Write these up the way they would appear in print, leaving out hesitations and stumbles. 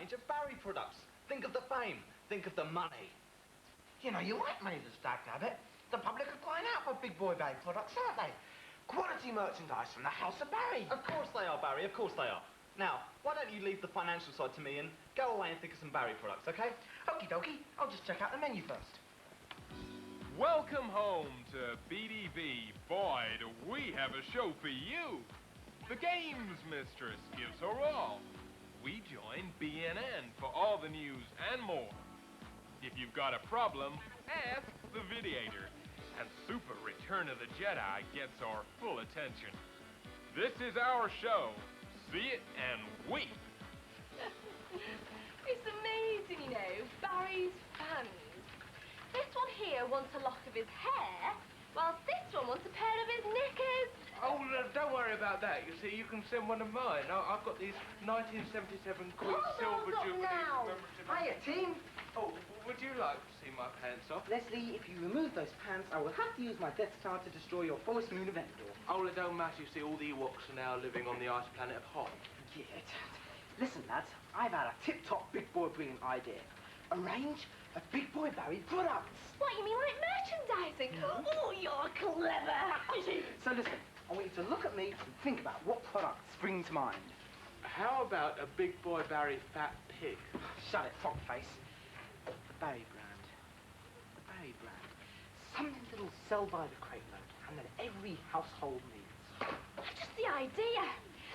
range of Barry products. Think of the fame. Think of the money. You know, you might make a stack, Gadget. The public are crying out for big boy Barry products, aren't they? Quality merchandise from the House of Barry. Of course they are, Barry. Of course they are. Now, why don't you leave the financial side to me and go away and think of some Barry products, okay? Okie dokie. I'll just check out the menu first. Welcome home to BDB. Boy, do we have a show for you. The Games Mistress gives her all. We join BNN for all the news and more. If you've got a problem, ask the Vidiator. And Super Return of the Jedi gets our full attention. This is our show. See it and weep. It's amazing, you know, Barry's fans. This one here wants a lock of his hair, whilst this one wants a pair of his knickers. Oh, don't worry about that. You see, you can send one of mine. I've got these 1977 Queen Silver Jubilee commemorative... Hiya, team. Oh, would you like to see my pants off? Leslie, if you remove those pants, I will have to use my Death Star to destroy your forest moon of Endor. Oh, it don't matter. You see, all the Ewoks are now living on the ice planet of Hoth. Yeah. Listen, lads, I've had a tip-top big boy brilliant idea. A range of big boy Barry products. What, you mean like merchandising? Oh, you're clever. So listen, I want you to look at me and think about what products spring to mind. How about a big boy Barry fat pig? Shut it, fuckface. The Barry brand. The Barry brand. Something that'll sell by the crate load and that every household needs. Just the idea.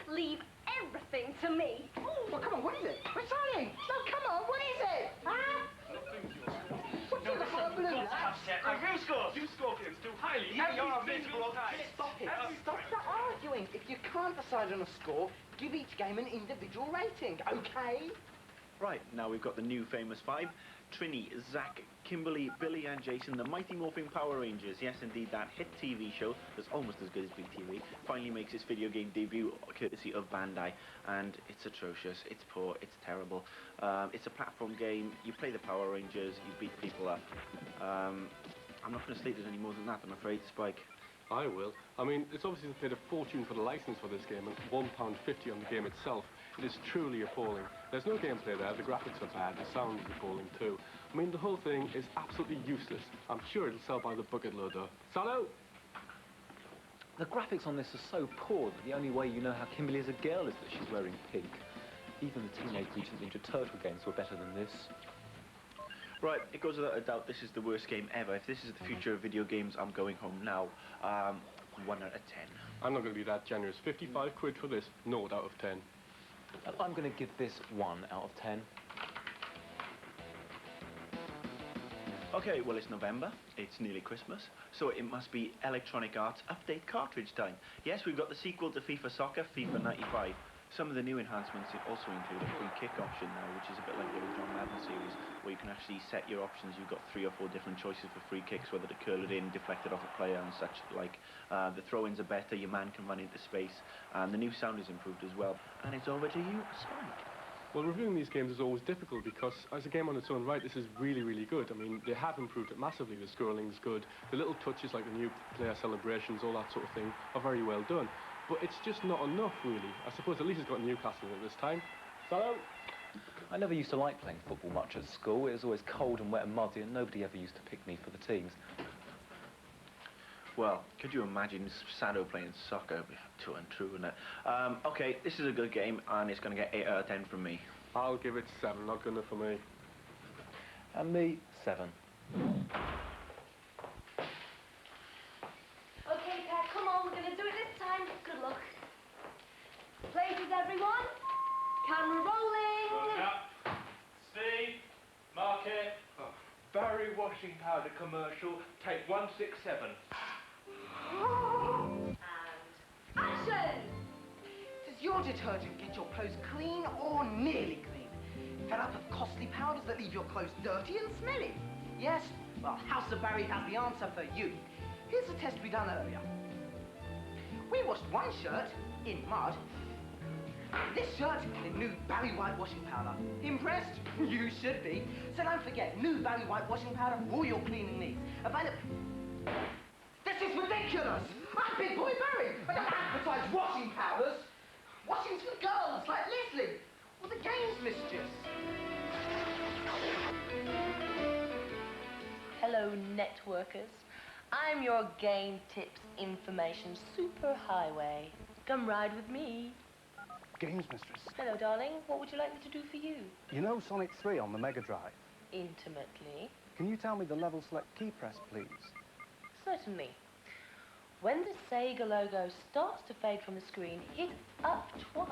Leave everything to me. Ooh. Well, come on, what is it? We're trying. No, come on, what is it? Huh? What's in the hot balloon? You score! You score against too highly. Stop it. Stop the arguing. If you can't decide on a score, give each game an individual rating, okay? Right, now we've got the new famous five. Trini, Zach, Kimberly, Billy and Jason, the Mighty Morphin Power Rangers. Yes, indeed, that hit TV show that's almost as good as Big TV finally makes its video game debut courtesy of Bandai. And it's atrocious, it's poor, it's terrible. It's a platform game, you play the Power Rangers, you beat people up. I'm not going to state it any more than that, I'm afraid, Spike. I will. I mean, it's obviously paid a fortune for the license for this game and £1.50 on the game itself. It is truly appalling. There's no gameplay there, the graphics are bad, the sound is appalling too. I mean, the whole thing is absolutely useless. I'm sure it'll sell by the bucket load though. Salo! The graphics on this are so poor that the only way you know how Kimberly is a girl is that she's wearing pink. Even the Teenage Mutant Ninja Turtle games were better than this. Right, it goes without a doubt, this is the worst game ever. If this is the future of video games, I'm going home now. 1 out of 10. I'm not going to be that generous. 55 quid for this, no out of 10. I'm going to give this 1 out of 10. Okay, well, it's November, it's nearly Christmas, so it must be Electronic Arts Update cartridge time. Yes, we've got the sequel to FIFA Soccer, FIFA 95. Some of the new enhancements also include a free kick option now, which is a bit like the original Madden series, where you can actually set your options. You've got 3 or 4 different choices for free kicks, whether to curl it in, deflect it off a player and such like. The throw-ins are better, your man can run into space, and the new sound is improved as well. And it's over to you, Spike. Well, reviewing these games is always difficult because as a game on its own right, this is really, really good. I mean, they have improved it massively. The scrolling's good. The little touches like the new player celebrations, all that sort of thing, are very well done. But it's just not enough, really. I suppose at least it's got Newcastle at this time. So, I never used to like playing football much at school. It was always cold and wet and muddy, and nobody ever used to pick me for the teams. Well, could you imagine Sado playing soccer? Too untrue, isn't it? Okay, this is a good game, and it's going to get 8 out of 10 from me. I'll give it 7, not good enough for me. And me, 7. Okay, Pat, come on, we're going to do it this time. Good luck. Places, everyone. Camera rolling. Look up. Speed. Market. Oh, Barry washing powder commercial, take 167. And action! Does your detergent get your clothes clean or nearly clean? Fed up of costly powders that leave your clothes dirty and smelly? Yes? Well, House of Barry has the answer for you. Here's a test we done earlier. We washed one shirt in mud. This shirt in new Barry White washing powder. Impressed? You should be. So don't forget, new Barry White washing powder for all your cleaning needs. Available... This is ridiculous! I'm Big Boy Barry! I don't advertise washing powders! Washing's for girls like Leslie or the Games Mistress. hello networkers. I'm your game tips information superhighway. Come ride with me. Games Mistress. Hello, darling. What would you like me to do for you? You know Sonic 3 on the Mega Drive? Intimately. Can you tell me the level select key press, please? Certainly. When the Sega logo starts to fade from the screen, hit up twice,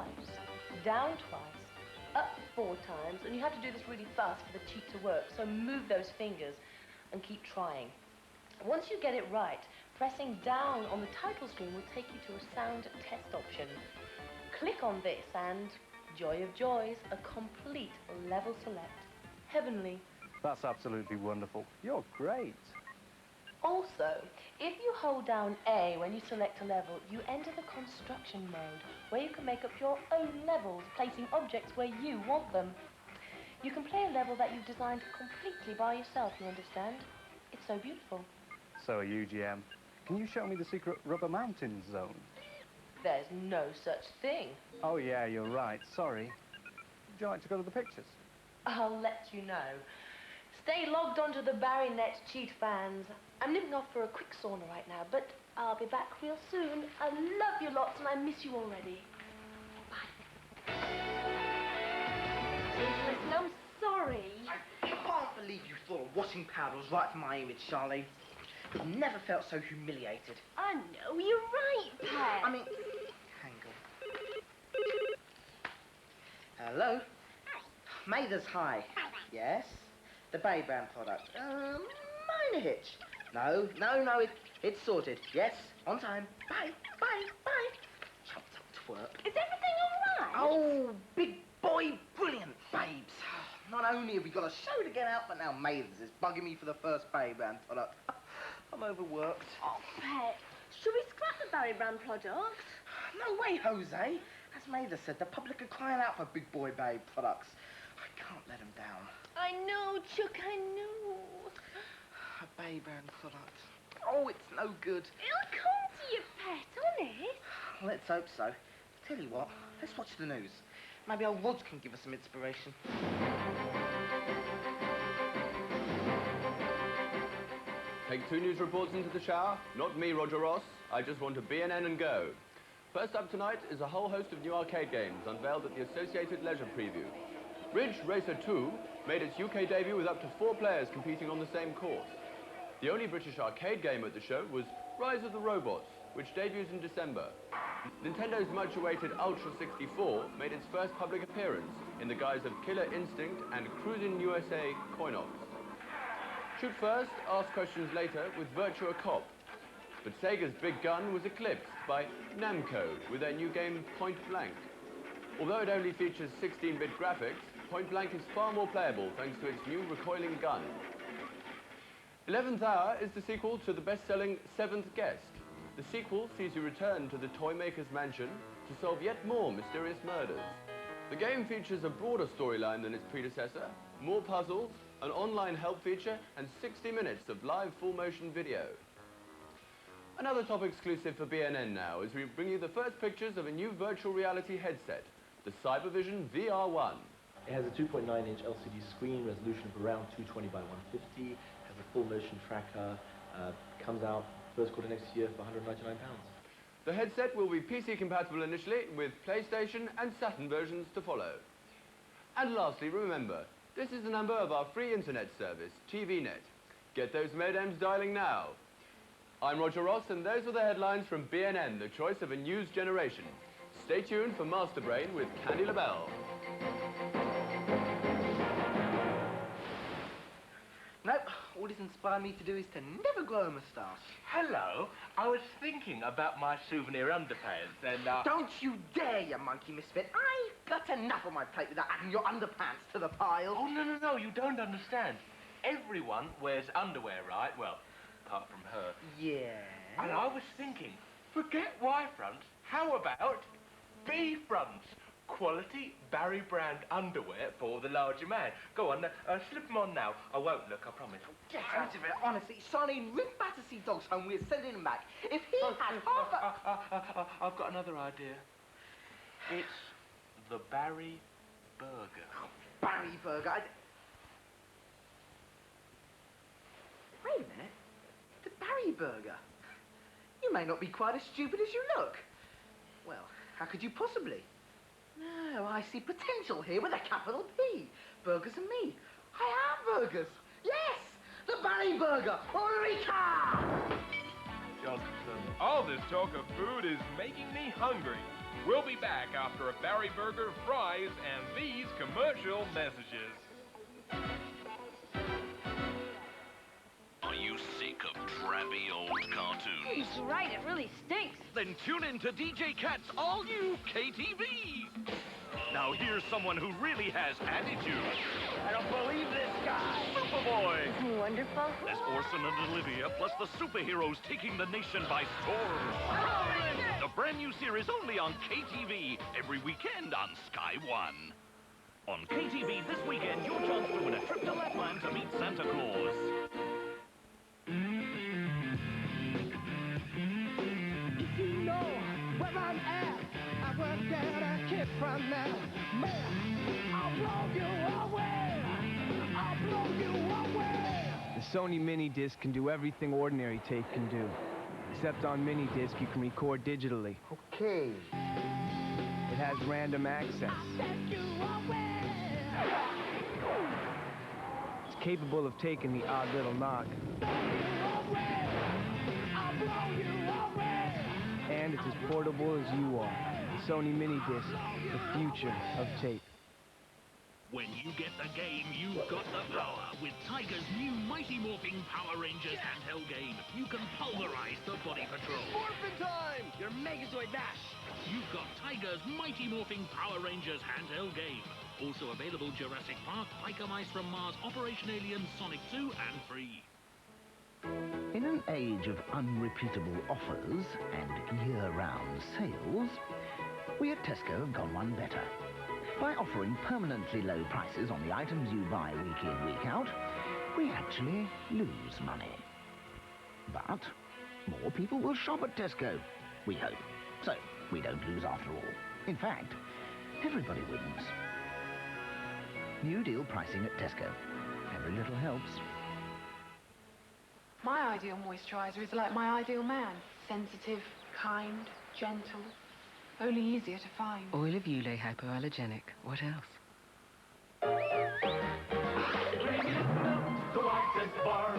down twice, up 4 times, and you have to do this really fast for the cheat to work, so move those fingers and keep trying. Once you get it right, pressing down on the title screen will take you to a sound test option. Click on this and, joy of joys, a complete level select. Heavenly. That's absolutely wonderful. You're great. Also, if you hold down A when you select a level, you enter the construction mode, where you can make up your own levels, placing objects where you want them. You can play a level that you've designed completely by yourself, you understand? It's so beautiful. So are you, GM. Can you show me the secret rubber mountain zone? There's no such thing. Oh, yeah, you're right. Sorry. Would you like to go to the pictures? I'll let you know. Stay logged onto the BarryNet cheat fans. I'm nipping off for a quick sauna right now, but I'll be back real soon. I love you lots and I miss you already. Bye. Listen, I'm sorry. I can't believe you thought washing powder was right for my image, Charlie. I've never felt so humiliated. I know, you're right, Pat. I mean, hang on. Hello? Mathers, hi. Yes? The Bay brand product. Minor hitch. No, it's sorted. Yes, on time. Bye. Chopped up twerp. Is everything all right? Oh, big boy, brilliant, babes. Not only have we got a show to get out, but now Mathers is bugging me for the first Bay brand product. I'm overworked. Oh, Pet, should we scrap the Barry brand product? No way, Jose. As Mathers said, the public are crying out for big boy babe products. I can't let them down. I know, Chuck, I know. A Bay brand product. Oh, it's no good. It'll come to you, Pet, honest. Let's hope so. Tell you what, let's watch the news. Maybe old Rods can give us some inspiration. Take 2 news reports into the shower. Not me, Roger Ross. I just want to BNN and go. First up tonight is a whole host of new arcade games unveiled at the Associated Leisure Preview. Ridge Racer 2 made its UK debut with up to 4 players competing on the same course. The only British arcade game at the show was Rise of the Robots, which debuts in December. Nintendo's much-awaited Ultra 64 made its first public appearance in the guise of Killer Instinct and Cruisin' USA coin-ops. Shoot first, ask questions later with Virtua Cop. But Sega's big gun was eclipsed by Namco with their new game Point Blank. Although it only features 16-bit graphics, Point Blank is far more playable thanks to its new recoiling gun. 11th Hour is the sequel to the best-selling 7th Guest. The sequel sees you return to the Toymaker's mansion to solve yet more mysterious murders. The game features a broader storyline than its predecessor, more puzzles, an online help feature, and 60 minutes of live full-motion video. Another top exclusive for BNN now as we bring you the first pictures of a new virtual reality headset, the Cybervision VR1. It has a 2.9-inch LCD screen, resolution of around 220 by 150, has a full motion tracker, comes out first quarter next year for £199. The headset will be PC compatible initially, with PlayStation and Saturn versions to follow. And lastly, remember, this is the number of our free internet service, TVNet. Get those modems dialing now. I'm Roger Ross, and those are the headlines from BNN, the choice of a news generation. Stay tuned for Master Brain with Candy LaBelle. Nope, all this inspired me to do is to never grow a moustache. Hello, I was thinking about my souvenir underpants and, Don't you dare, you monkey misfit. I've got enough on my plate without adding your underpants to the pile. Oh, no, you don't understand. Everyone wears underwear, right? Well, apart from her. Yeah. And I was thinking, forget Y fronts, how about B fronts? Quality Barry brand underwear for the larger man. Go on, slip them on now. I won't look, I promise. Get out of it, honestly. Charlene, ring Battersea Dogs home, we're sending him back. If he had half a... I've got another idea. It's the Barry Burger. Barry Burger. Wait a minute. The Barry Burger. You may not be quite as stupid as you look. Well, how could you possibly? No, I see potential here with a capital P. Burgers and me. I have burgers. Yes! The Barry Burger! Eureka! Johnson, all this talk of food is making me hungry. We'll be back after a Barry Burger, fries, and these commercial messages. Are you sick of trappy old cartoons? He's right, it really stinks. Then tune in to DJ Cat's all-new KTV. Now here's someone who really has attitude. I don't believe this guy. Superboy. Wonderful. There's Orson and Olivia, plus the superheroes taking the nation by storm. The brand new series only on KTV, every weekend on Sky One. On KTV this weekend, your chance to win a trip to Lapland to meet Santa Claus. If you know where I'm at, I won't get a kick from now. Man, I'll blow you away. I'll blow you away. The Sony Mini Disc can do everything ordinary tape can do. Except on Mini Disc, you can record digitally. Okay. It has random access. It's capable of taking the odd little knock. And it's as portable as you are. The Sony Mini Disc, the future of tape. When you get the game, you've got the power. With Tiger's new Mighty Morphing Power Rangers handheld game, you can pulverize the Body Patrol. Morphin' time! Your Megazoid Bash! You've got Tiger's Mighty Morphing Power Rangers handheld game. Also available Jurassic Park, Piker Mice from Mars, Operation Alien, Sonic 2, and 3. In an age of unrepeatable offers and year-round sales, we at Tesco have gone one better. By offering permanently low prices on the items you buy week in, week out, we actually lose money. But more people will shop at Tesco, we hope. So we don't lose after all. In fact, everybody wins. New deal pricing at Tesco. Every little helps. My ideal moisturiser is like my ideal man. Sensitive, kind, gentle, only easier to find. Oil of Ulay hypoallergenic. What else? The whitest bar.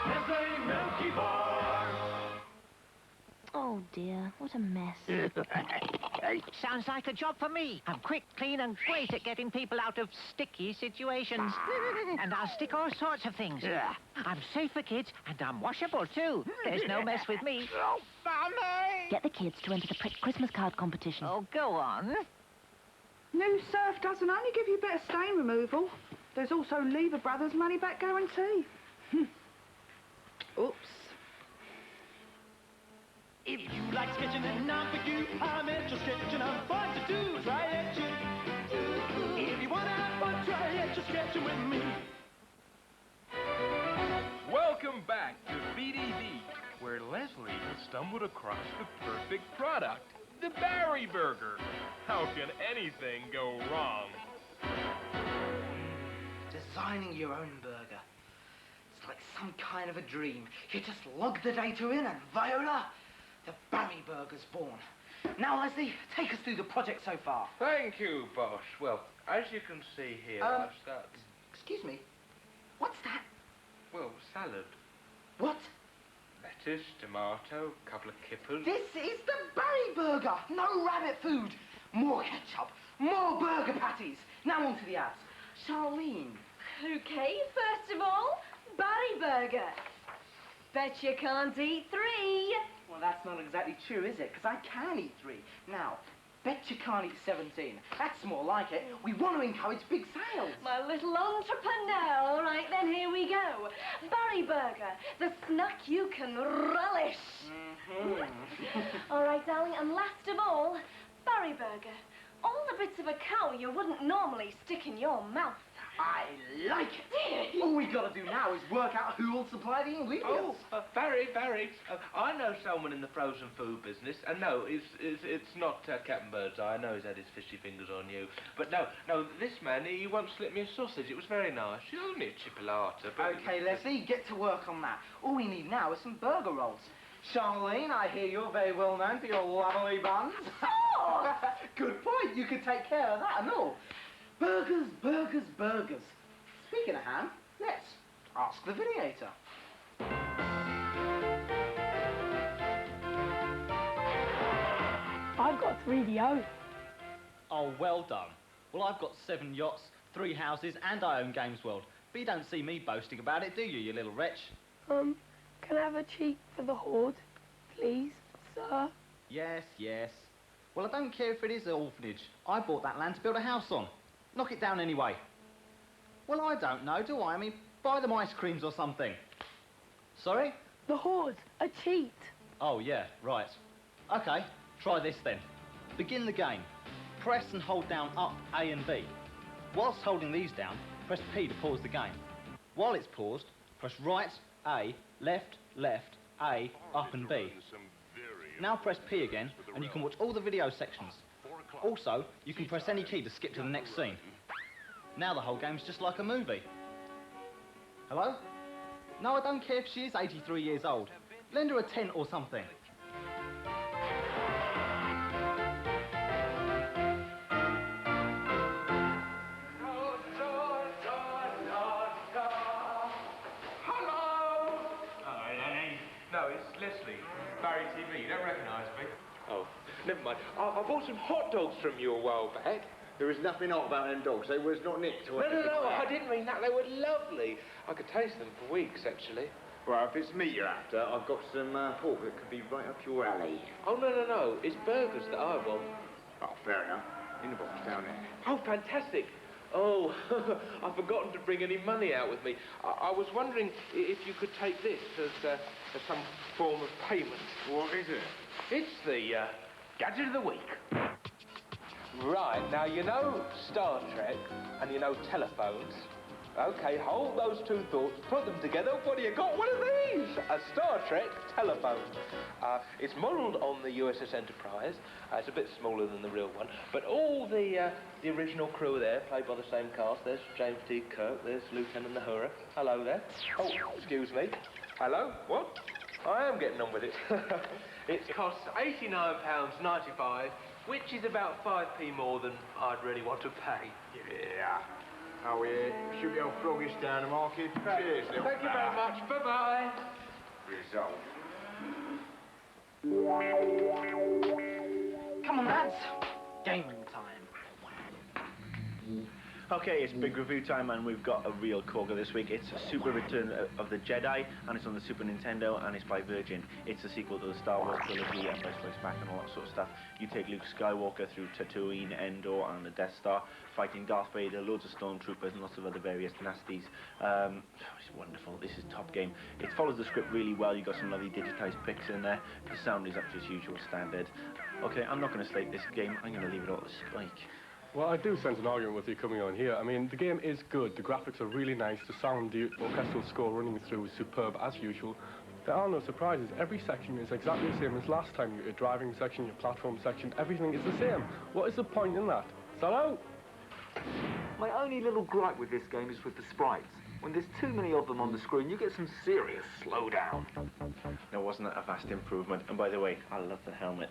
There's a milky bar. Oh dear, what a mess. Sounds like a job for me. I'm quick, clean, and great at getting people out of sticky situations. And I'll stick all sorts of things. I'm safe for kids, and I'm washable, too. There's no mess with me. Oh, Mummy! Get the kids to enter the Christmas card competition. Oh, go on. New Surf doesn't only give you better stain removal, there's also Lever Brothers money-back guarantee. Oops. If you like sketching and I'm for you, I'm at your sketch and I'm fun to do. Try it, you. If you wanna have fun, try it, you're sketching with me. Welcome back to BDB, where Leslie has stumbled across the perfect product, the Barry Burger. How can anything go wrong? Designing your own burger. It's like some kind of a dream. You just log the data in and Viola, the Barry Burger's born. Now, Leslie, take us through the project so far. Thank you, boss. Well, as you can see here, I've got... Excuse me. What's that? Well, salad. What? Lettuce, tomato, a couple of kippers. This is the Barry Burger. No rabbit food. More ketchup. More burger patties. Now on to the ads. Charlene. Okay, first of all, Barry Burger. Bet you can't eat 3. Well, that's not exactly true, is it? Because I can eat 3. Now, bet you can't eat 17. That's more like it. We want to encourage big sales. My little entrepreneur. All right, then, here we go. Barry Burger, the snack you can relish. All right, darling, and last of all, Barry Burger. All the bits of a cow you wouldn't normally stick in your mouth. I like it. All we got to do now is work out who will supply the ingredients. Oh, Barry, I know someone in the frozen food business, and no, it's not Captain Birdseye. I know he's had his fishy fingers on you. But no, this man, he once slipped me a sausage. It was very nice. It's only a chipolata, but... Okay, Leslie, get to work on that. All we need now is some burger rolls. Charlene, I hear you're very well known for your lovely buns. Oh! Good point. You could take care of that and all. Burgers, burgers, burgers. Speaking of ham, let's ask the videator. I've got 3DO. Oh, well done. Well, I've got 7 yachts, 3 houses, and I own Games World. But you don't see me boasting about it, do you, you little wretch? Can I have a cheek for the Horde, please, sir? Yes. Well, I don't care if it is an orphanage. I bought that land to build a house on. Knock it down anyway. Well, I don't know, do I? I mean, buy them ice creams or something. Sorry? The Horde's a cheat. Oh, yeah, right. OK, try this then. Begin the game. Press and hold down up A and B. Whilst holding these down, press P to pause the game. While it's paused, press right, A, left, A, up and B. Now press P again, and you can watch all the video sections. Also, you can press any key to skip to the next scene. Now the whole game's just like a movie. Hello? No, I don't care if she is 83 years old. Lend her a tent or something. Hello! Hello, Lenny. No, it's Leslie. Barry TV. You don't recognise me. Oh, never mind. I bought some hot dogs from you a while back. There was nothing odd about them dogs. They was not nicked. No, I didn't mean that. They were lovely. I could taste them for weeks, actually. Well, if it's meat you're after, I've got some pork that could be right up your alley. Oh, no. It's burgers that I want. Oh, fair enough. In the box down there. Oh, fantastic. Oh, I've forgotten to bring any money out with me. I was wondering if you could take this as some form of payment. What is it? It's the Gadget of the Week. Right, now you know Star Trek and you know telephones. Okay, hold those two thoughts, put them together. What do you got? One of these! A Star Trek telephone. It's modelled on the USS Enterprise. It's a bit smaller than the real one. But all the original crew there, played by the same cast. There's James T. Kirk, there's Lieutenant Uhura. Hello there. Oh, excuse me. Hello? What? I am getting on with it. It costs £89.95, which is about 5p more than I'd really want to pay. Yeah. Oh, yeah. Should be old froggish down the market. Cheers, little Thank you very much. Bye-bye. Result. Come on, lads. Gaming time. Okay, it's big review time, and we've got a real corker this week. It's a Super Return of the Jedi, and it's on the Super Nintendo, and it's by Virgin. It's a sequel to the Star Wars trilogy, Empire Strikes Back, and all that sort of stuff. You take Luke Skywalker through Tatooine, Endor, and the Death Star, fighting Darth Vader, loads of stormtroopers, and lots of other various nasties. It's wonderful. This is top game. It follows the script really well. You've got some lovely digitized pics in there. The sound is up to its usual standard. Okay, I'm not going to slate this game. I'm going to leave it all to Spike. Well, I do sense an argument with you coming on here. I mean, the game is good, the graphics are really nice, the sound, the orchestral score running through is superb as usual. There are no surprises. Every section is exactly the same as last time. Your driving section, your platform section, everything is the same. What is the point in that? Hello? My only little gripe with this game is with the sprites. When there's too many of them on the screen, you get some serious slowdown. Now, wasn't that a vast improvement? And by the way, I love the helmet.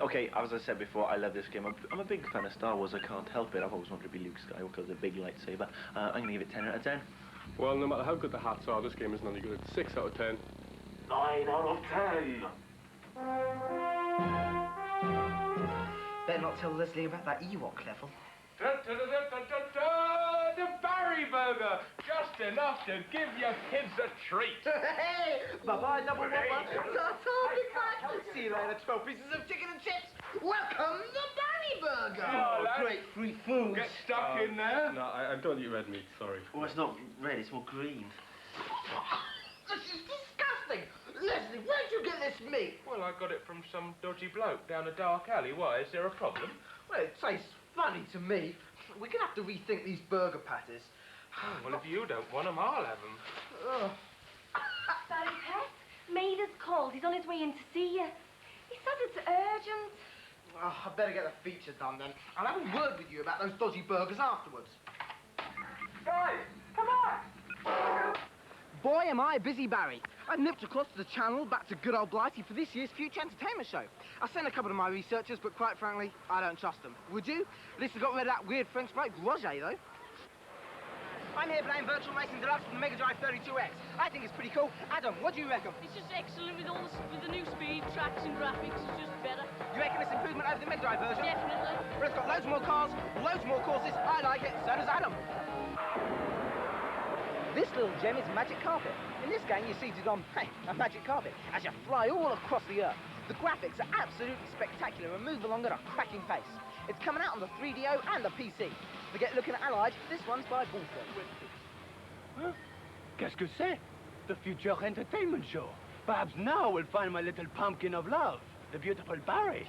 Okay, as I said before, I love this game. I'm a big fan of Star Wars. I can't help it. I've always wanted to be Luke Skywalker with a big lightsaber. I'm going to give it 10 out of 10. Well, no matter how good the hats are, this game isn't only good. 6 out of 10. 9 out of 10. Better not tell Leslie about that Ewok level. The Barry Burger! Just enough to give your kids a treat. Hey! Bye-bye, number 1. See you later, 12 pieces of chicken and chips. Welcome, the Barry Burger. Oh, great free food. Get stuck in there. No, I don't eat red meat, sorry. Oh, it's not red, it's more green. This is disgusting. Leslie, where'd you get this meat? Well, I got it from some dodgy bloke down a dark alley. Why, is there a problem? Well, it tastes funny to me. we're gonna have to rethink these burger patties. Well, if you don't want them, I'll have them. Barry Pet, Mader's called. He's on his way in to see you. He says it's urgent. Oh, I better get the feature done then. I'll have a word with you about those dodgy burgers afterwards. Guys, come on! Boy, am I busy, Barry. I nipped across to the channel, back to good old Blighty for this year's Future Entertainment Show. I sent a couple of my researchers, but quite frankly, I don't trust them. Would you? At least I got rid of that weird French bloke, Roger, though. I'm here playing Virtual Racing Deluxe for the Mega Drive 32X. I think it's pretty cool. Adam, what do you reckon? It's just excellent with with the new speed, tracks and graphics. It's just better. You reckon it's improvement over the Mega Drive version? Definitely. Well, it's got loads more cars, loads more courses. I like it, so does Adam. This little gem is Magic Carpet. In this game, you're seated on, a magic carpet as you fly all across the Earth. The graphics are absolutely spectacular and move along at a cracking pace. It's coming out on the 3DO and the PC. Forget looking at Allied, this one's by Bullfrog. Huh? Qu'est-ce que c'est? The Future Entertainment Show. Perhaps now we'll find my little pumpkin of love, the beautiful Barry.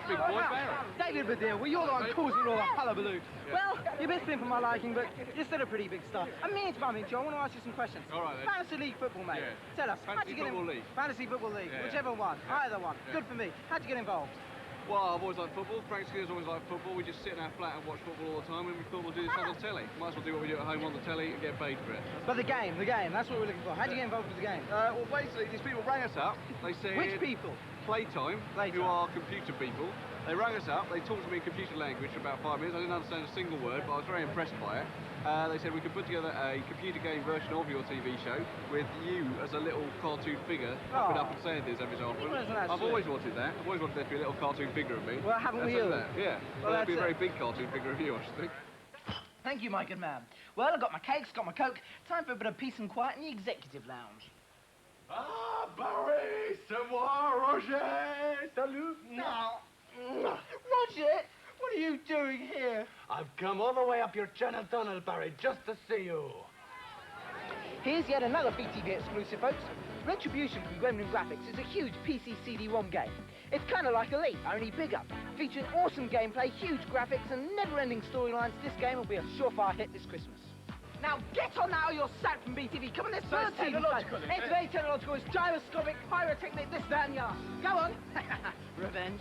Big boy Barry. David Baddiel, well, you're the one causing all the hullabaloo. Yeah. Well, you're a bit thin for my liking, but you're still a pretty big star. I mean, to bum into you, I want to ask you some questions. All right, then. Fantasy League football, mate. Yeah. Tell us, how'd you get in? Fantasy Football League, Yeah, whichever one, either one. Yeah. Good for me. How'd you get involved? Well, I've always liked football. Frank Skinner's always liked football. We just sit in our flat and watch football all the time, and we thought we'll do this on the telly. Might as well do what we do at home on the telly and get paid for it. But the game, that's what we're looking for. How'd you get involved with the game? Well, basically, these people rang us up. They said... Which people? Playtime, who are computer people. They rang us up, they talked to me in computer language for about 5 minutes. I didn't understand a single word, but I was very impressed by it. They said we could put together a computer game version of your TV show with you as a little cartoon figure popping up and saying this every so often. I've always wanted that. I've always wanted there to be a little cartoon figure of me. Well, haven't we all? Yeah. Well, that'd be a that's very big cartoon figure of you, I should think. Thank you, my good man. Well, I got my cakes, got my Coke. Time for a bit of peace and quiet in the executive lounge. Ah, Barry, c'est moi, Roger. Salut. Now, Roger, what are you doing here? I've come all the way up your channel tunnel, Barry, just to see you. Here's yet another BTV exclusive, folks. Retribution from Gremlin Graphics is a huge PC CD-ROM game. It's kind of like Elite, only bigger. Featuring awesome gameplay, huge graphics, and never-ending storylines, this game will be a surefire hit this Christmas. Now get on now, you're sacked from BTV. Come on, let's So it's technological, is it? It's very technological. It's gyroscopic, pyrotechnic, this, that, and the other. Go on. Revenge.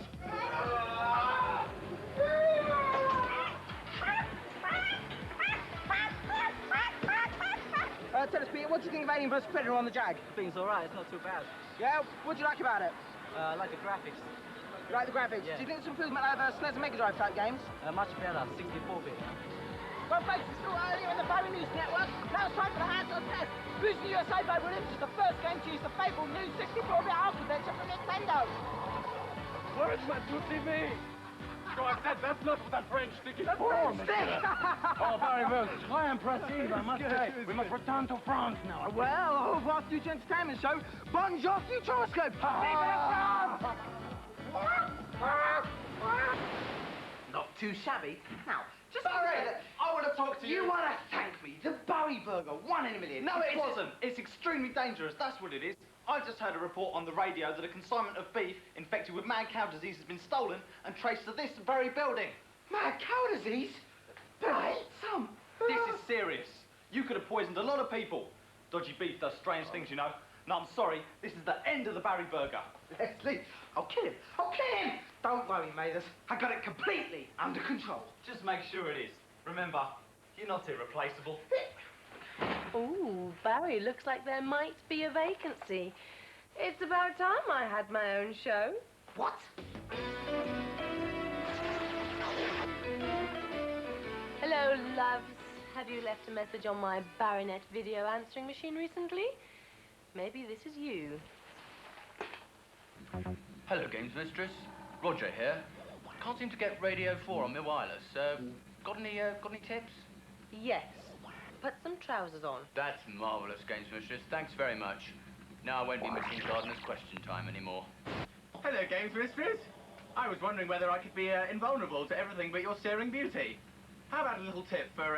Tell us, Peter, what do you think of Alien vs Predator on the Jag? I think it's all right. It's not too bad. Yeah? What do you like about it? I like the graphics. You like the graphics? Yeah. Do you think it's improvement over SNES and Mega Drive type games? Much better. 64-bit. Well, folks, it's still earlier in the Barry News Network. Now it's time for the hands-on test. Boosting USA by Williams is the first game to use the fabled new 64-bit architecture from Nintendo. Where's my 2TV? So I said that's not what that French stick is for, stick! Oh, Barry Wilson, très impressive, I must say. We must return to France now. Well, I hope our Future Entertainment Show, bonjour futuroscope! Not too shabby. Now, just Barry, I want to talk to you. You want to thank me. The Barry Burger, 1 in a million. No, it wasn't. It's extremely dangerous. That's what it is. I just heard a report on the radio that a consignment of beef infected with mad cow disease has been stolen and traced to this very building. Mad cow disease? Barry, some. This is serious. You could have poisoned a lot of people. Dodgy beef does strange things, you know. No, I'm sorry. This is the end of the Barry Burger. Leslie, I'll kill him. I'll kill him. Don't worry, Mathers. I got it completely under control. Just make sure it is. Remember, you're not irreplaceable. Ooh, Barry, looks like there might be a vacancy. It's about time I had my own show. What? Hello, loves. Have you left a message on my Baronet video answering machine recently? Maybe this is you. Hello, Games Mistress. Roger here. Can't seem to get Radio 4 on my wireless. Got any tips? Yes. Put some trousers on. That's marvellous, Games Mistress. Thanks very much. Now I won't be missing Gardener's question time anymore. Hello, Games Mistress. I was wondering whether I could be invulnerable to everything but your staring beauty. How about a little tip for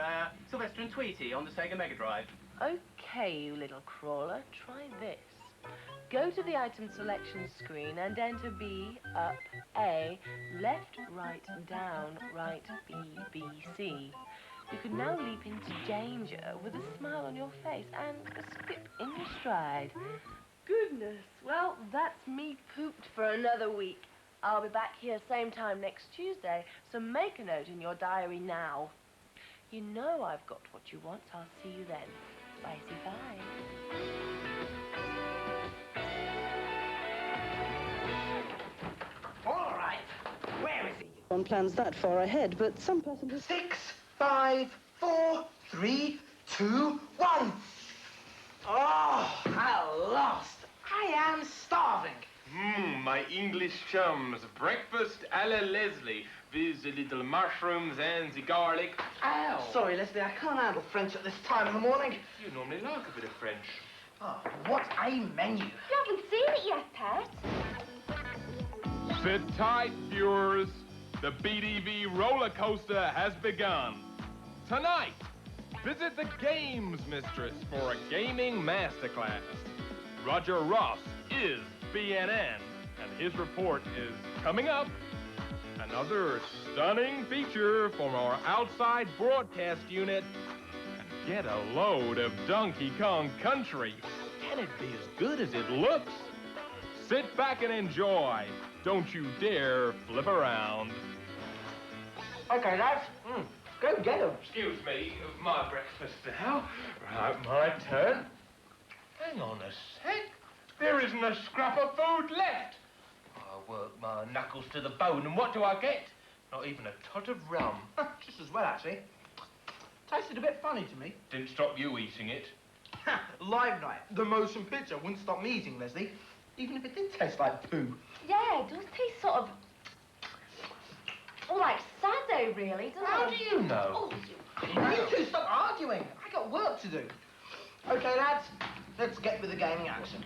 Sylvester and Tweety on the Sega Mega Drive? Okay, you little crawler, try this. Go to the item selection screen and enter B, up, A, left, right, down, right, B, B, C. You can now leap into danger with a smile on your face and a skip in your stride. Goodness, well, that's me pooped for another week. I'll be back here same time next Tuesday, so make a note in your diary now. You know I've got what you want, so I'll see you then. Spicy bye. All right, where is he? One plans that far ahead, but some person has... 6, 5, 4, 3, 2, 1. Oh, at last. I am starving. My English chums. Breakfast a la Leslie, with the little mushrooms and the garlic. Ow. Sorry, Leslie, I can't handle French at this time in the morning. You normally like a bit of French. Oh, what a menu. You haven't seen it yet, Pet. Sit tight, viewers. The BDV roller coaster has begun. Tonight, visit the Games Mistress for a gaming masterclass. Roger Ross is BNN, and his report is coming up. Another stunning feature from our outside broadcast unit. And get a load of Donkey Kong Country. Can it be as good as it looks? Sit back and enjoy. Don't you dare flip around. Okay, lads. Go get him. Excuse me, my breakfast now. Right, my turn. Hang on a sec. There isn't a scrap of food left. I work my knuckles to the bone, and what do I get? Not even a tot of rum. Just as well, actually. Tasted a bit funny to me. Didn't stop you eating it. Live Night, the motion picture, wouldn't stop me eating, Leslie. Even if it did taste like poo. Yeah, it does taste sort of... like Sado, really, doesn't it? How do you know? You two stop arguing. I got work to do. Okay, lads, let's get with the gaming action.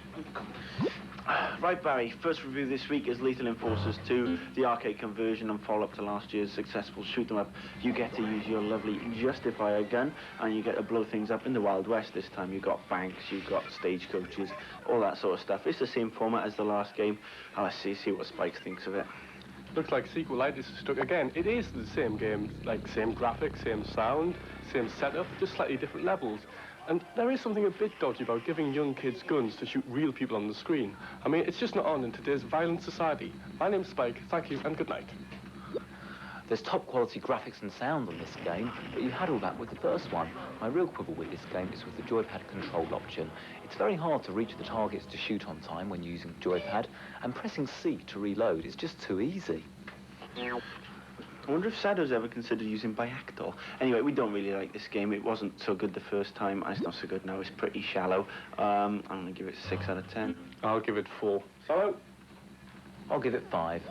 Right, Barry, first review this week is Lethal Enforcers 2, the arcade conversion and follow-up to last year's successful shoot-'em-up. You get to use your lovely Justifier gun, and you get to blow things up in the Wild West this time. You've got banks, you've got stagecoaches, all that sort of stuff. It's the same format as the last game. Let's see what Spike thinks of it. Looks like sequelitis stuck again. It is the same game, like same graphics, same sound, same setup, just slightly different levels. And there is something a bit dodgy about giving young kids guns to shoot real people on the screen. I mean, it's just not on in today's violent society. My name's Spike, thank you and good night. There's top quality graphics and sound on this game, but you had all that with the first one. My real quibble with this game is with the joypad control option. It's very hard to reach the targets to shoot on time when using the joypad, and pressing C to reload is just too easy. I wonder if Sado's ever considered using Biactol. Anyway, we don't really like this game. It wasn't so good the first time, and it's not so good now. It's pretty shallow. I'm going to give it 6 out of 10. I'll give it 4. Solo? I'll give it 5.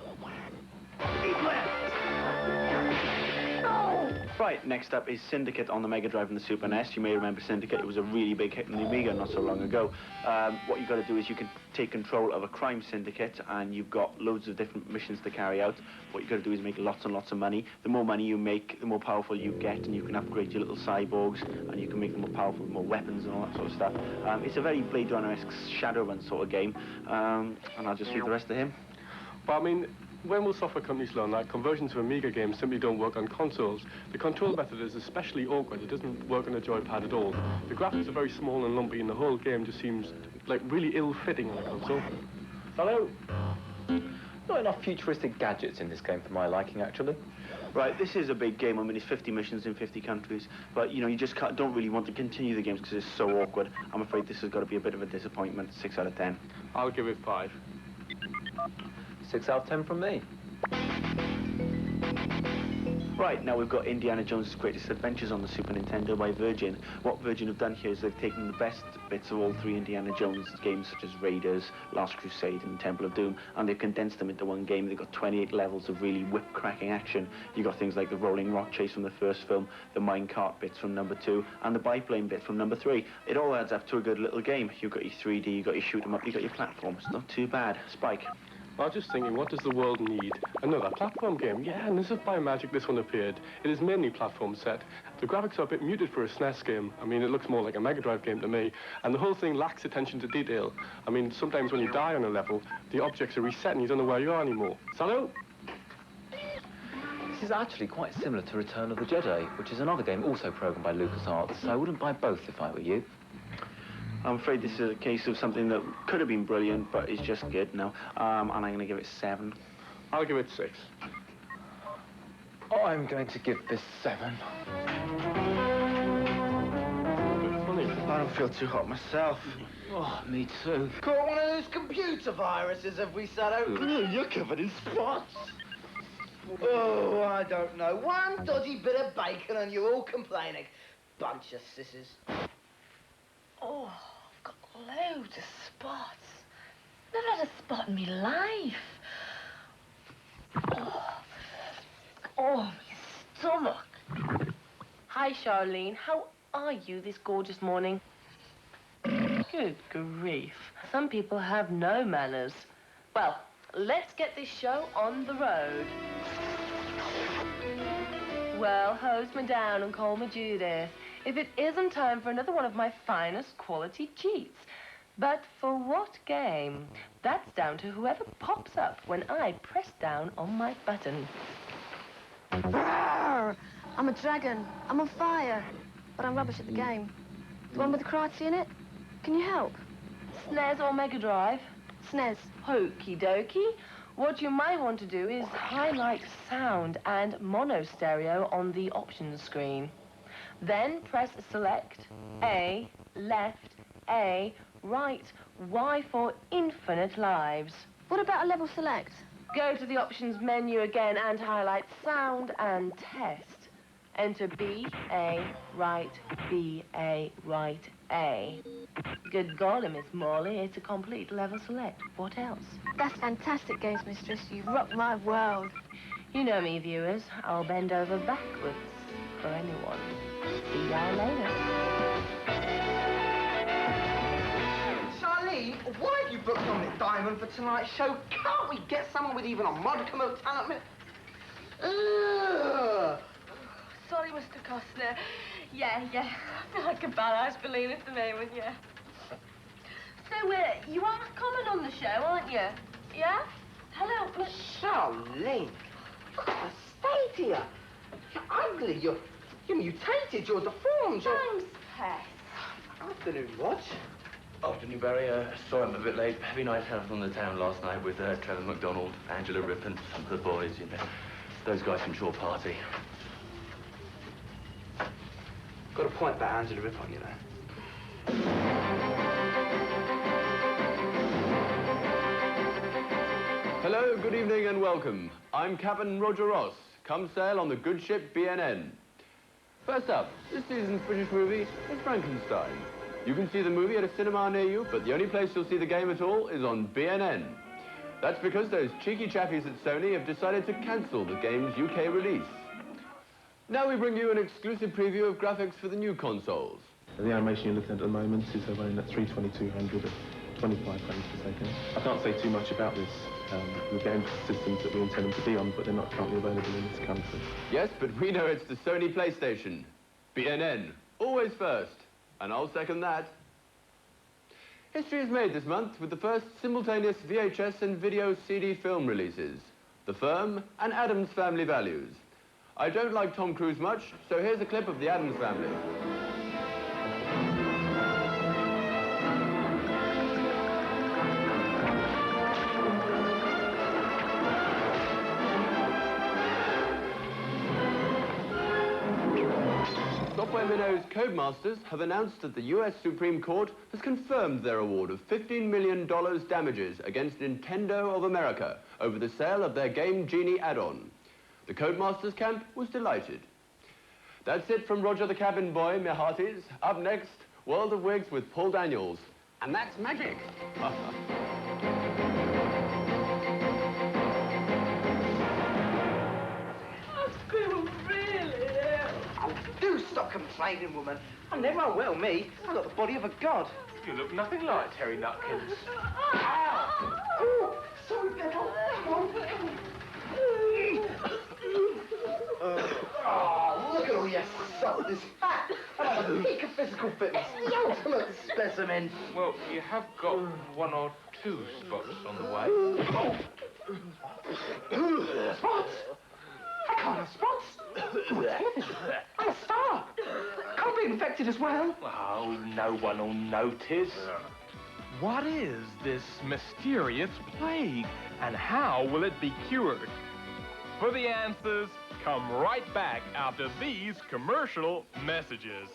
Right, next up is Syndicate on the Mega Drive and the Super NES. You may remember Syndicate. It was a really big hit in the Amiga not so long ago. What you've got to do is you can take control of a crime syndicate, and you've got loads of different missions to carry out. What you've got to do is make lots and lots of money. The more money you make, the more powerful you get, and you can upgrade your little cyborgs, and you can make them more powerful with more weapons and all that sort of stuff. It's a very Blade Runner-esque Shadowrun sort of game, and I'll just leave the rest to him. Well, I mean, when will software companies learn that conversions to Amiga games simply don't work on consoles? The control method is especially awkward. It doesn't work on a joypad at all. The graphics are very small and lumpy, and the whole game just seems like really ill-fitting on a console. Hello? Not enough futuristic gadgets in this game for my liking, actually. Right, this is a big game. I mean, it's 50 missions in 50 countries. But, you know, you just don't really want to continue the games because it's so awkward. I'm afraid this has got to be a bit of a disappointment. 6 out of 10. I'll give it 5. 6 out of 10 from me. Right, now we've got Indiana Jones' Greatest Adventures on the Super Nintendo by Virgin. What Virgin have done here is they've taken the best bits of all 3 Indiana Jones games, such as Raiders, Last Crusade, and Temple of Doom, and they've condensed them into one game. They've got 28 levels of really whip-cracking action. You've got things like the rolling rock chase from the first film, the minecart bits from number 2, and the biplane bit from number 3. It all adds up to a good little game. You've got your 3D, you've got your shoot 'em up, you've got your platform. It's not too bad. Spike. I was just thinking, what does the world need? Another platform game. Yeah, and as if by magic this one appeared. It is mainly platform set. The graphics are a bit muted for a SNES game. I mean, it looks more like a Mega Drive game to me. And the whole thing lacks attention to detail. I mean, sometimes when you die on a level, the objects are reset and you don't know where you are anymore. Salut! This is actually quite similar to Return of the Jedi, which is another game also programmed by LucasArts, so I wouldn't buy both if I were you. I'm afraid this is a case of something that could have been brilliant, but is just good now. And I'm going to give it 7. I'll give it 6. I'm going to give this 7. I don't feel too hot myself. Oh, me too. Caught one of those computer viruses, have we, Sato? You're covered in spots. Oh, I don't know. One dodgy bit of bacon and you're all complaining. Bunch of sissies. Oh, I've got loads of spots. Never had a spot in my life. Oh, my stomach. Hi, Charlene. How are you this gorgeous morning? Good grief. Some people have no manners. Well, let's get this show on the road. Well, hose me down and call me Judith, if it isn't time for another one of my finest quality cheats. But for what game? That's down to whoever pops up when I press down on my button. Rawr! I'm a dragon. I'm on fire. But I'm rubbish at the game. The one with the karate in it? Can you help? SNES or Mega Drive? SNES. Okie dokie. What you might want to do is highlight sound and mono stereo on the options screen. Then press select, A, left, A, right, Y for infinite lives. What about a level select? Go to the options menu again and highlight sound and test. Enter B, A, right, B, A, right, A. Good golly, Miss Morley, it's a complete level select. What else? That's fantastic, Games Mistress. You've rocked my world. You know me, viewers. I'll bend over backwards for anyone. See y'all later. Charlene, why have you booked Dominic Diamond for tonight's show? Can't we get someone with even a modicum of talent? Ugh. Sorry, Mr. Costner. Yeah. I feel like a badass balloon at the moment, yeah. So, you are coming on the show, aren't you? Yeah? Hello, Miss... Charlene, look at the state here. You're ugly, you're mutated, you're deformed, you're... Thanks, Pet. Afternoon, Rog. Afternoon, Barry. Sorry I'm a bit late. Heavy night out on the town last night with Trevor McDonald, Angela Rippon, some of the boys, you know. Those guys from Shore Party. Got a point about Angela Rippon, you know. Hello, good evening and welcome. I'm Captain Roger Ross. Come sail on the good ship BNN. First up, this season's British movie is Frankenstein. You can see the movie at a cinema near you, but the only place you'll see the game at all is on BNN. That's because those cheeky chappies at Sony have decided to cancel the game's UK release. Now we bring you an exclusive preview of graphics for the new consoles. The animation you're looking at the moment is around at 32200 at 25 frames per second. I can't say too much about this, the game systems that we intend them to be on, but they're not currently available in this country. Yes, but we know it's the Sony PlayStation. BNN, always first. And I'll second that. History is made this month with the first simultaneous VHS and video CD film releases. The Firm and Addams Family Values. I don't like Tom Cruise much, so here's a clip of the Addams Family. Software Minnow's Codemasters have announced that the US Supreme Court has confirmed their award of $15 million damages against Nintendo of America over the sale of their Game Genie add-on. The Codemasters camp was delighted. That's it from Roger the Cabin Boy, my hearties. Up next, World of Wigs with Paul Daniels. And that's magic. I feel really ill. Oh, do stop complaining, woman. I'm never unwell, me. I've got the body of a god. You look nothing like Terry Nutkins. Ow! Ooh, Sorry, Pebble. Come on. Oh, look at all your softness. Fat. At the peak of physical fitness. The ultimate specimen. Well, you have got one or two spots on the way. Spots? I can't have spots. I'm on television. I'm a star. Can't be infected as well. Oh, no one will notice. What is this mysterious plague, and how will it be cured? For the answers, come right back after these commercial messages.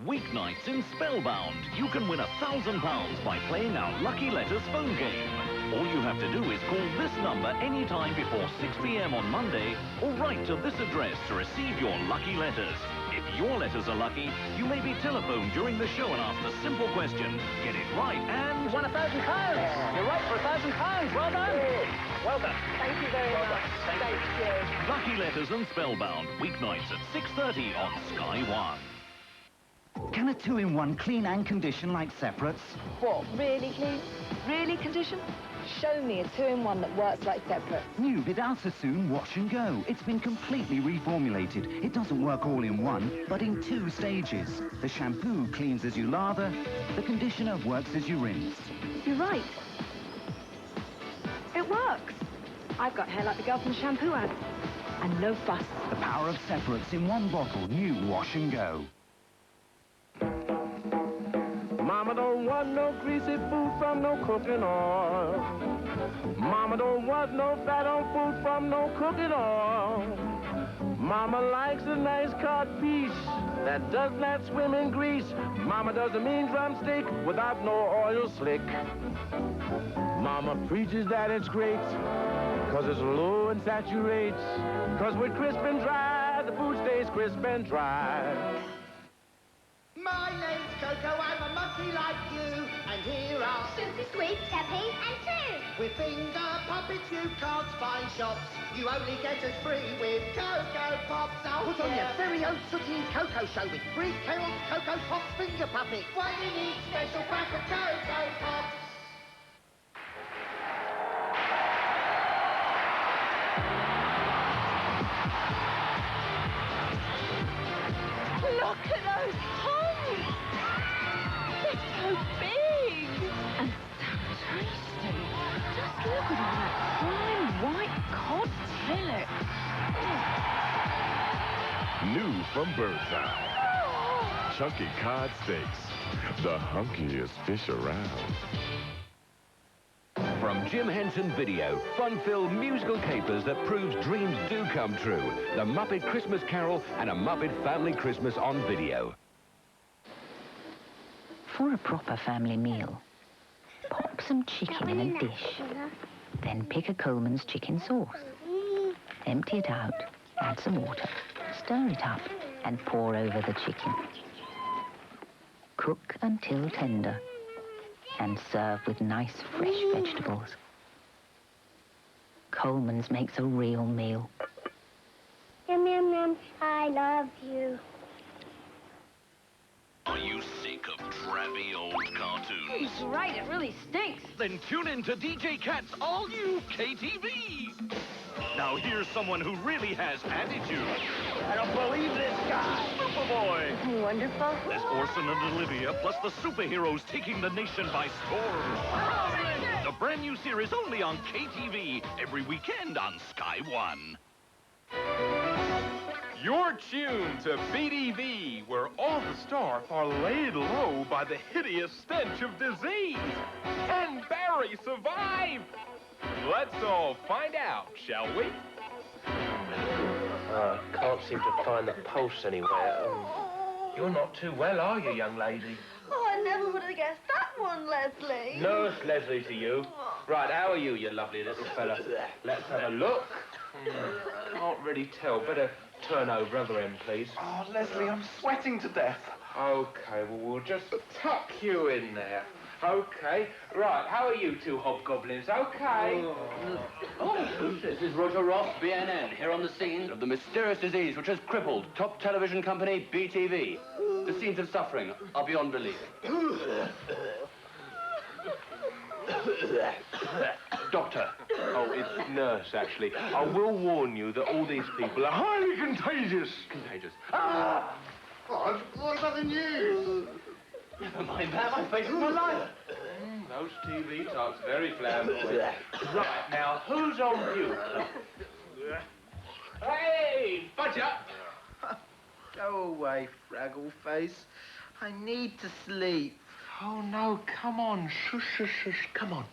Weeknights in Spellbound. You can win £1,000 by playing our Lucky Letters phone game. All you have to do is call this number anytime before 6 p.m. on Monday or write to this address to receive your lucky letters. If your letters are lucky, you may be telephoned during the show and asked a simple question. Get it right and... Won £1,000. You're right for £1,000. Well done. Well done. Thank you very much. Thank you. Lucky Letters and Spellbound. Weeknights at 6:30 on Sky 1. Can a 2-in-1 clean and condition like separates? What, really clean? Really condition? Show me a 2-in-1 that works like separates. New Vidal Sassoon Wash and Go. It's been completely reformulated. It doesn't work all in one, but in 2 stages. The shampoo cleans as you lather. The conditioner works as you rinse. You're right. It works. I've got hair like the girl from the shampoo ad. And no fuss. The power of separates in 1 bottle. New Wash and Go. Mama don't want no greasy food from no cooking oil. Mama don't want no fat on food from no cooking oil. Mama likes a nice cod piece that does not swim in grease. Mama doesn't mean drumstick without no oil slick. Mama preaches that it's great, cause it's low and saturates. Cause with crisp and dry, the food stays crisp and dry. My name's Coco, I'm a monkey like you, and here are Super Sweet, Peppy, and Two. with finger puppets you can't find shops. You only get us free with Coco Pops. Oh, Put on your very own Sooty and Coco show with free Kellogg's Coco Pops finger puppets. Why do you need special pack of Coco Pops? Look at those tongues! They're so big! And so tasty. Just look at all that prime white cod fillet. New from Birdseye. Chunky cod steaks. The hunkiest fish around. From Jim Henson Video, fun-filled musical capers that proves dreams do come true. The Muppet Christmas Carol and a Muppet Family Christmas on video. For a proper family meal, pop some chicken in a dish. Then pick a Coleman's chicken sauce. Empty it out, add some water, stir it up, and pour over the chicken. Cook until tender. And serve with nice fresh vegetables. Coleman's makes a real meal. Yum, yum, yum. I love you. Are you sick of drabby old cartoons? He's right, it really stinks. Then tune in to DJ Cat's all-new KTV. Now here's someone who really has attitude. I don't believe this guy. Superboy. Wonderful. There's Orson and Olivia, plus the superheroes taking the nation by storm. The brand new series only on KTV, every weekend on Sky 1. You're tuned to BDV, where all the stars are laid low by the hideous stench of disease. Can Barry survive? Let's all find out, shall we? Can't seem to find the pulse anywhere. You're not too well, are you, young lady? Oh, I never would have guessed that one, Leslie. Nurse Leslie to you. Right, how are you, you lovely little fella? Let's have a look. Can't really tell. Better turn over other end, please. Oh, Leslie, I'm sweating to death. Okay, well, we'll just tuck you in there. Okay. Right, how are you two hobgoblins? Okay. This is Roger Ross, BNN, here on the scene of the mysterious disease which has crippled top television company BTV. The scenes of suffering are beyond belief. Doctor. Oh, it's nurse, actually. I will warn you that all these people are highly contagious. Contagious. Ah! What about the news? Never mind that, my face is my life. Those TV talks very flamboyant. Right, now, who's on mute? Hey, budge up. Go away, Fraggle Face. I need to sleep. Oh, no, come on. Shush, shush, shush. Come on.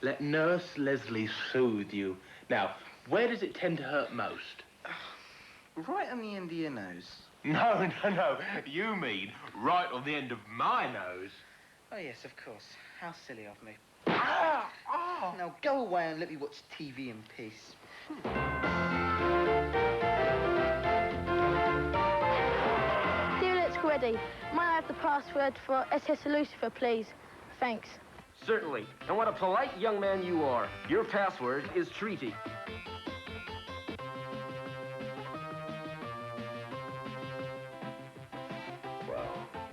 Let Nurse Leslie soothe you. Now, where does it tend to hurt most? Right on the end of your nose. No. You mean right on the end of my nose. Oh, yes, of course. How silly of me. Now go away and let me watch TV in peace. Dear, it's ready. Might I have the password for SS Lucifer, please? Thanks. Certainly. And what a polite young man you are. Your password is treaty.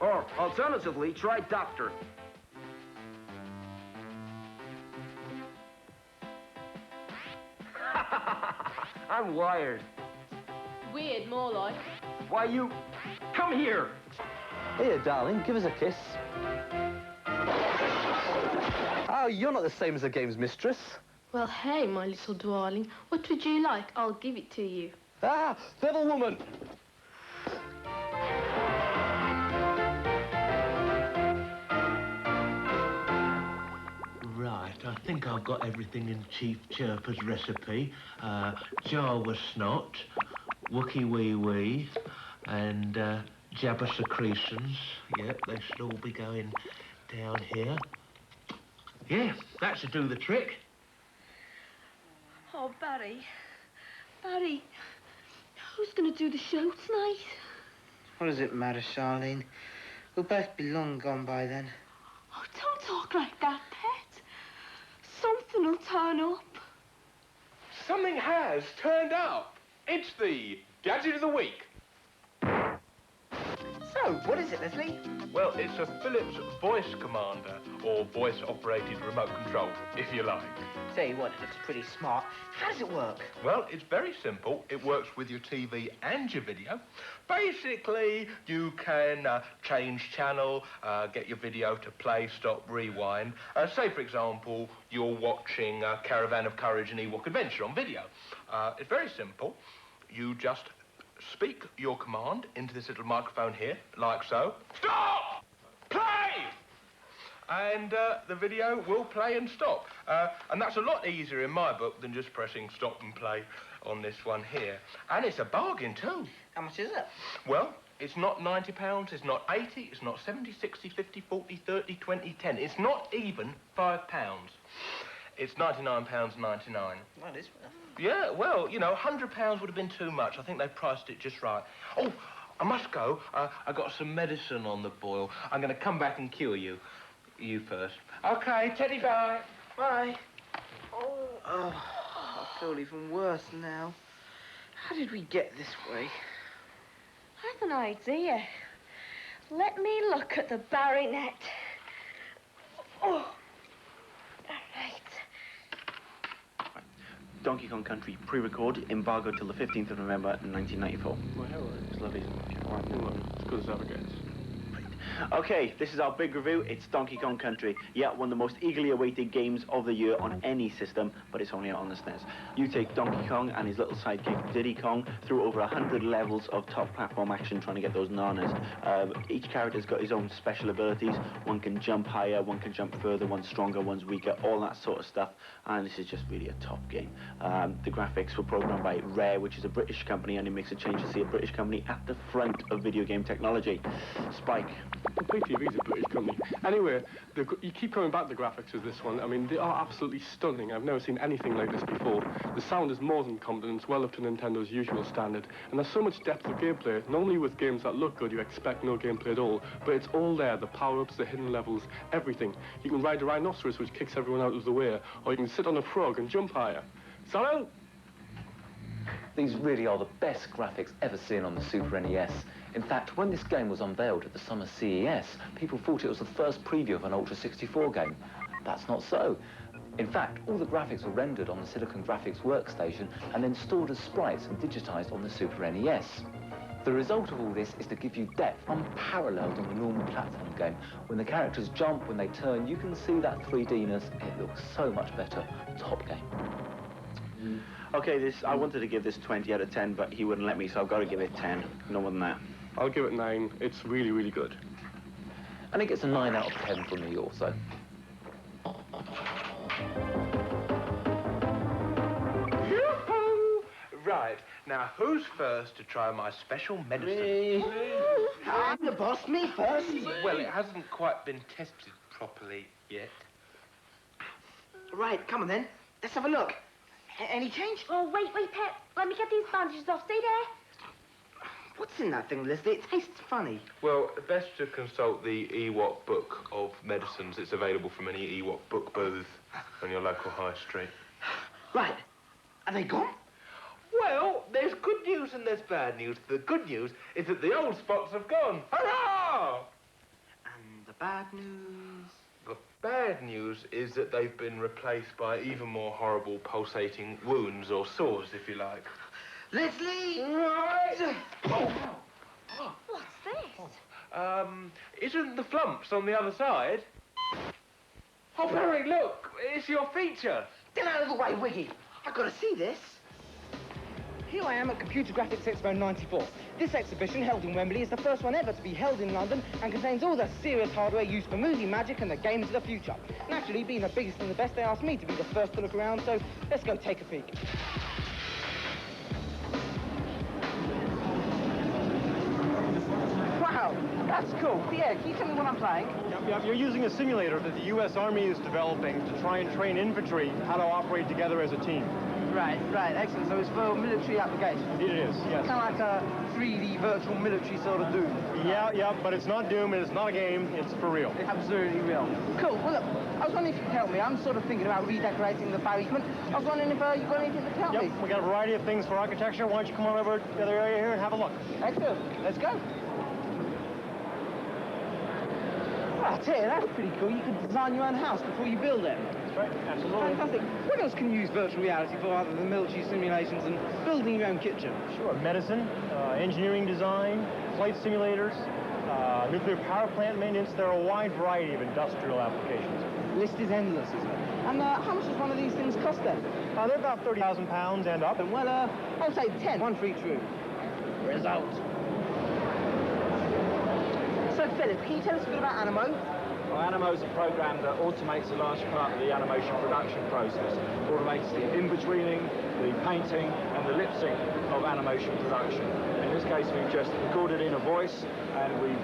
Or, alternatively, try doctor. I'm wired. Weird, more like. Why, you... Come here! Here, darling, give us a kiss. Oh, you're not the same as the game's mistress. Well, hey, my little darling. What would you like? I'll give it to you. Ah, devil woman! Right, I think I've got everything in Chief Chirper's recipe. Jawa snot, Wookie wee wee, and Jabba secretions. Yep, they should all be going down here. Yeah, that should do the trick. Oh, Barry. Barry, who's going to do the show tonight? What does it matter, Charlene? We'll both be long gone by then. Oh, don't talk like that, Pet. Something will turn up. Something has turned up. It's the Gadget of the Week. So, what is it, Leslie? Well, it's a Philips voice commander, or voice-operated remote control, if you like. Tell you what, it looks pretty smart. How does it work? Well, it's very simple. It works with your TV and your video. Basically, you can change channel, get your video to play, stop, rewind. Say, for example, you're watching Caravan of Courage and Ewok Adventure on video. It's very simple. You just speak your command into this little microphone here, like so. Stop! Play! And the video will play and stop. And that's a lot easier in my book than just pressing stop and play on this one here. And it's a bargain too. How much is it? Well, it's not £90, it's not 80, it's not 70, 60, 50, 40, 30, 20, 10. It's not even £5. It's £99.99. Well, it's... Yeah, well, you know, £100 would have been too much. I think they priced it just right. Oh, I must go. I got some medicine on the boil. I'm going to come back and cure you. You first. Okay, Teddy, bye. Bye. Oh, I feel even worse now. How did we get this way? I've an idea. Let me look at the baronet. Oh, all right. Donkey Kong Country pre-record, embargo till the 15th of November 1994. Well, it's lovely, isn't it? It's good as ever gets. Okay, this is our big review. It's Donkey Kong Country. Yeah, one of the most eagerly awaited games of the year on any system, but it's only out on the SNES. You take Donkey Kong and his little sidekick Diddy Kong through over 100 levels of top platform action trying to get those nanas. Each character's got his own special abilities. One can jump higher, one can jump further, one's stronger, one's weaker, all that sort of stuff. And this is just really a top game. The graphics were programmed by Rare, which is a British company, and it makes a change to see a British company at the front of video game technology. Spike. Play TV is a British company. Anyway, you keep coming back to the graphics of this one. I mean, they are absolutely stunning. I've never seen anything like this before. The sound is more than competent. It's well up to Nintendo's usual standard. And there's so much depth of gameplay. Normally with games that look good, you expect no gameplay at all. But it's all there. The power-ups, the hidden levels, everything. You can ride a rhinoceros, which kicks everyone out of the way. Or you can sit on a frog and jump higher. Salo? These really are the best graphics ever seen on the Super NES. In fact, when this game was unveiled at the summer CES, people thought it was the first preview of an Ultra 64 game. That's not so. In fact, all the graphics were rendered on the Silicon Graphics workstation and then stored as sprites and digitized on the Super NES. The result of all this is to give you depth unparalleled in a normal platform game. When the characters jump, when they turn, you can see that 3D-ness. It looks so much better. Top game. Okay, I wanted to give this 20 out of 10, but he wouldn't let me, so I've got to give it 10. No more than that. I'll give it 9. It's really, really good. And it gets a 9 out of 10 from me also. Yoo-hoo! Right, now who's first to try my special medicine? Me. I'm the boss, me first. Well, it hasn't quite been tested properly yet. Right, come on then. Let's have a look. Any change? Oh, wait, Pep. Let me get these bandages off. Stay there. What's in that thing, Leslie? It tastes funny. Well, best to consult the Ewok Book of Medicines. It's available from any Ewok book booth on your local high street. Right. Are they gone? Well, there's good news and there's bad news. The good news is that the old spots have gone. Hurrah! And the bad news? The bad news is that they've been replaced by even more horrible pulsating wounds or sores, if you like. Leslie! Right! What's this? Isn't the flumps on the other side? Oh, Barry, look! It's your feature! Get out of the way, Wiggy! I've got to see this. Here I am at Computer Graphics Expo 94. This exhibition, held in Wembley, is the first one ever to be held in London and contains all the serious hardware used for movie magic and the games of the future. Naturally, being the biggest and the best, they asked me to be the first to look around, so let's go take a peek. Wow, that's cool. Yeah, can you tell me what I'm playing? Yep, you're using a simulator that the U.S. Army is developing to try and train infantry how to operate together as a team. Right, excellent. So it's for military application? It is, yes. Kind of like a 3D virtual military sort of Doom. Yeah, but it's not Doom, it's not a game, it's for real. It's absolutely real. Cool, well look, I was wondering if you could help me. I'm sort of thinking about redecorating the basement. I was wondering if you've got anything to tell me. We got a variety of things for architecture. Why don't you come on over to the other area here and have a look. Excellent, let's go. Well, I tell you, that's pretty cool. You can design your own house before you build it. That's right, absolutely. Fantastic. What else can you use virtual reality for other than military simulations and building your own kitchen? Sure, medicine, engineering design, flight simulators, nuclear power plant maintenance. There are a wide variety of industrial applications. The list is endless, isn't it? And how much does one of these things cost then? They're about £30,000 and up. Well, I'll take 10, one for each room. Result. So, Philip, can you tell us a bit about Animo? Well, Animo is a program that automates a large part of the animation production process. Automates the in-betweening, the painting, and the lip-sync of animation production. In this case, we've just recorded in a voice, and we've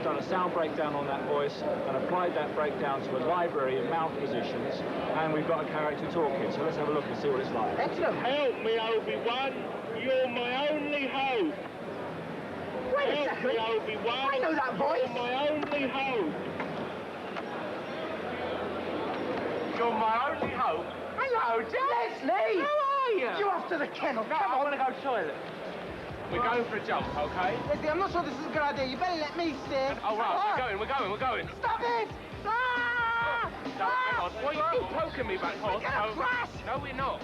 done a sound breakdown on that voice, and applied that breakdown to a library of mouth positions, and we've got a character talking. So let's have a look and see what it's like. Excellent. Help me, Obi-Wan. You're my only hope. Wait a second. Help me, Obi-Wan. I know that voice. You're my only hope. You're my only hope. Hello, Leslie! How are you? You're off to the kennel. No, Come I on. want to go to the toilet. We're going for a jump, okay? Leslie, I'm not sure this is a good idea. You better let me steer. Oh, right, we're going. Stop it! Ah! No, hang on. Why are you poking me back? We're gonna crash! No, we're not.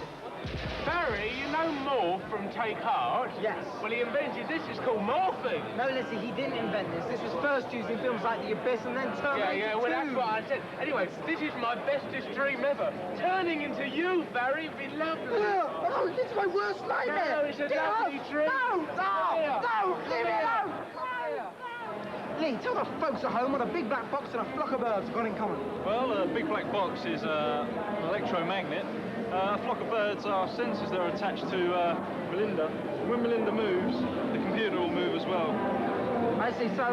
Barry, you know Morph from Take Heart? Yes. Well, he invented this. It's called morphing. No, Leslie, he didn't invent this. This was first used in films like The Abyss and then Terminator 2. Well, that's what I said. Anyway, this is my bestest dream ever. Turning into you, Barry, would be lovely. Oh, this is my worst nightmare. No, it's a lovely dream. No, leave me alone. Lee, tell the folks at home what a big black box and a flock of birds have got in common. Well, a big black box is an electromagnet. A flock of birds are sensors that are attached to Melinda. When Melinda moves, the computer will move as well. I see. So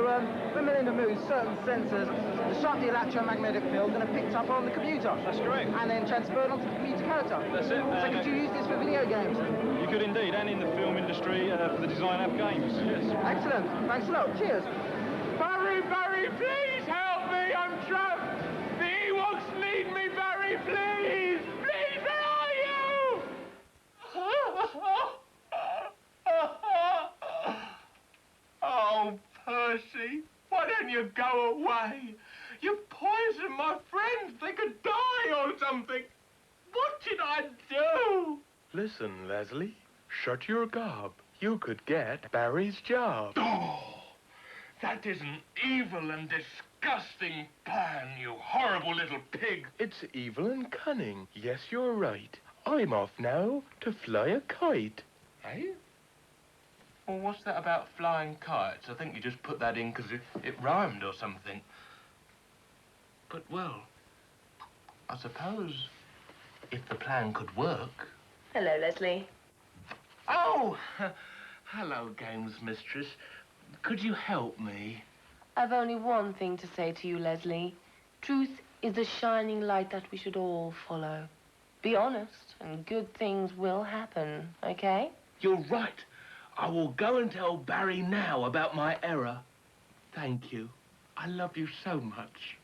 when Melinda moves, certain sensors disrupt the electromagnetic field and are picked up on the computer. That's correct. And then transferred onto the computer character. That's it. So could you use this for video games? You could indeed, and in the film industry for the design of games, yes. Excellent. Thanks a lot. Cheers. Barry, please help me. I'm trapped. The Ewoks need me, Barry, please. Please, where are you? Oh, Percy, why don't you go away? You've poisoned my friends. They could die. die or something. What did I do? Listen, Leslie, shut your gob. You could get Barry's job. Oh, that is an evil and disgusting plan, you horrible little pig. It's evil and cunning. Yes, you're right. I'm off now to fly a kite. Eh? Well, what's that about flying kites? I think you just put that in because it rhymed or something. But, well, I suppose if the plan could work... Hello, Leslie. Oh! Hello, Games Mistress. Could you help me? I've only one thing to say to you, Leslie. Truth is the shining light that we should all follow. Be honest, and good things will happen, okay? You're right. I will go and tell Barry now about my error. Thank you. I love you so much.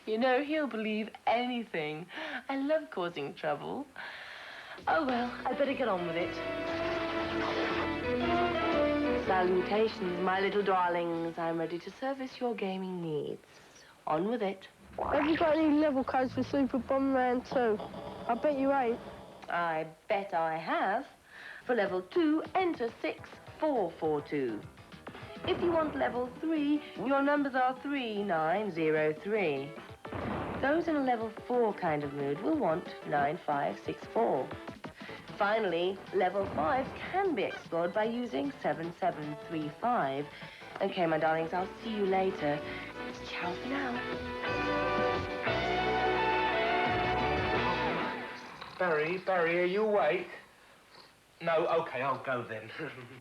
You know, he'll believe anything. I love causing trouble. Oh, well, I better get on with it. Salutations, my little darlings. I'm ready to service your gaming needs. On with it. Have you got any level codes for Super Bomberman 2? I bet you ain't. I bet I have. For level 2, enter 6442. If you want level 3, your numbers are 3903. Those in a level 4 kind of mood will want 9564. Finally, level 5 can be explored by using 7735. Okay, my darlings, I'll see you later. Ciao for now. Barry, are you awake? No, okay, I'll go then.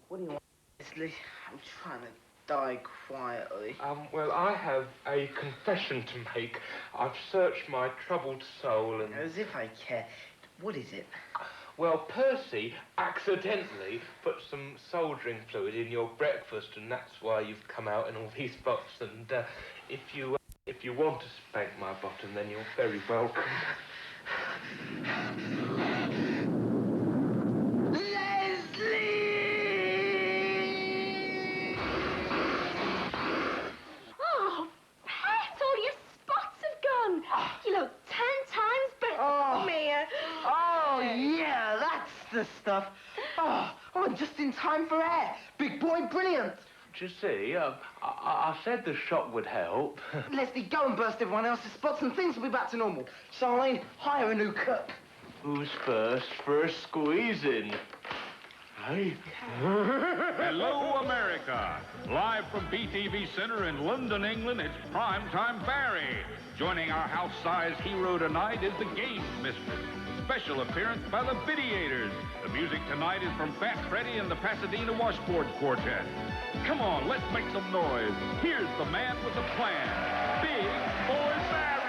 What do you want, Leslie? I'm trying to die quietly. Well, I have a confession to make. I've searched my troubled soul and... As if I care. What is it? Well, Percy accidentally put some soldering fluid in your breakfast, and that's why you've come out in all these spots. And if you want to spank my bottom, then you're very welcome. Oh, Pet, all your spots have gone. You look 10 times better. Oh, Mia. Oh, yeah, that's the stuff. Oh, I'm just in time for air. Big boy, brilliant. Do you see, I said the shot would help. Leslie, go and burst everyone else's spots and things will be back to normal. Charlene, hire a new cook. Who's first? First squeezing. Hey. Hello, America. Live from BTV Center in London, England, it's Primetime Barry. Joining our house-sized hero tonight is the Games Mistress. Special appearance by the Videators. The music tonight is from Fat Freddy and the Pasadena Washboard Quartet. Come on, let's make some noise. Here's the man with the plan. Big Boy Barry.